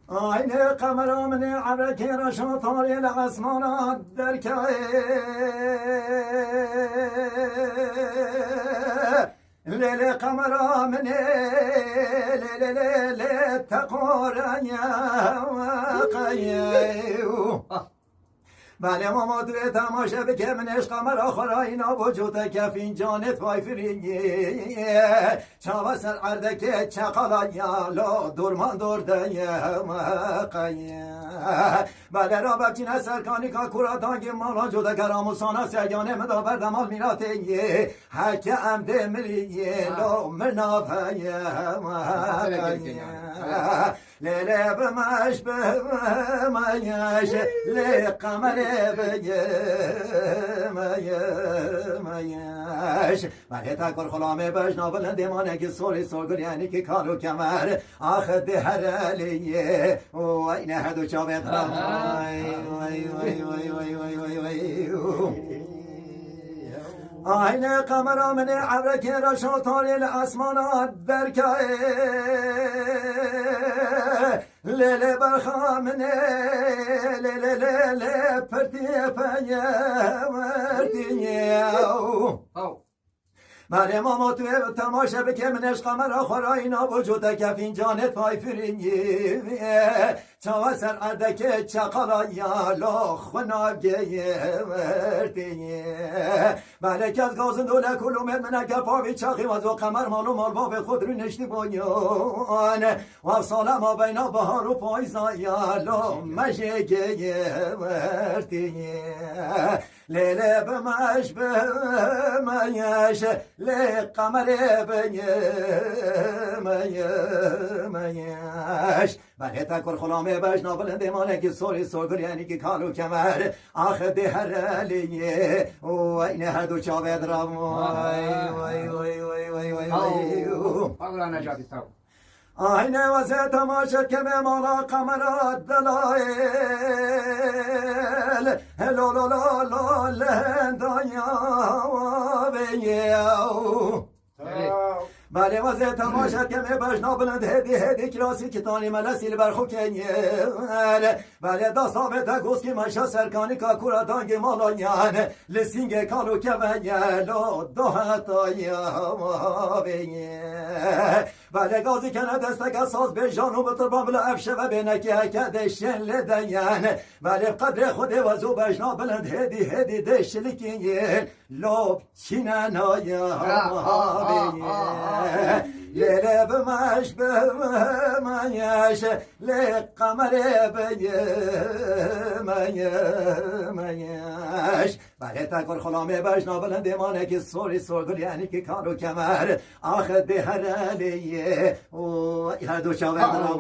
aynı kameramını abreke raşa tarihi asmanat derkâ lele kameramını lele tekoraya kayu بله ما مدوی تماشه بکمن عشق مرا خراینا وجود کفین جانت وای فرینگی چاوا سر عردک چقالا یالا درمان درده مقیه بله را بچین سرکانی که کورا دانگی مالا جوده کراموسانا سیانه مدا بردمال میراته حک امده ملیه لو منافه مقیه لیله بمش بمش لی قمر بگمش من تکر خلامه بجنا بلند مانه که سوری سرگر یعنی که کارو کمر آخ دهر علیه و این هدو چاوه قرم aynı kameramını abreke raşa tarihli asmanat berkâe lele berhamine lele pertiye peye verdiye مریم ما توی تماشا بکمن عشق مرا خوراینا وجود کفین جانت پای فرینگی چاوا سر عردک چقالا یالا خنابگیه وردیه بلک از گازن دوله کلومت منک پاوی چاقی وزو قمر مالو مال باب خود رو نشتی بانیان و ساله ما بینا بهار و پایزا یالا مجگیه وردیه لیله بمش بمش لی قمر بگمش بله تکر خلامه بجنا بلند مانه که سوری سرگر یعنی که کالو کمر آخ دهر علیه و این هدو چاوه درم آینه وزه تماشا که به مالا قمرات دلائل هلو لو لو لو لندایا بیاو بله وزه تماشا که می بجنا بلند هدی کراسی کتانی ملسیل برخو کنیل بله داستا تا گوز که منشا سرکانی که کورا دانگی مالانیان لسینگ کالو که بگلو دو حتایا بیه بله گازی کنه دستک ساز به جانو بطربان بلا افشه و بینکی حکه دشن لدین بله قدر خود وزو بجنا بلند هدی دشلکین لب چینه نایا بیه لیله بمش بمش لی قمر بگمش بله تکر خلامه بجنا بلند مانه که سوری سرگر یعنی که کارو کمر آخ دهر علیه و هر دو شاوه درم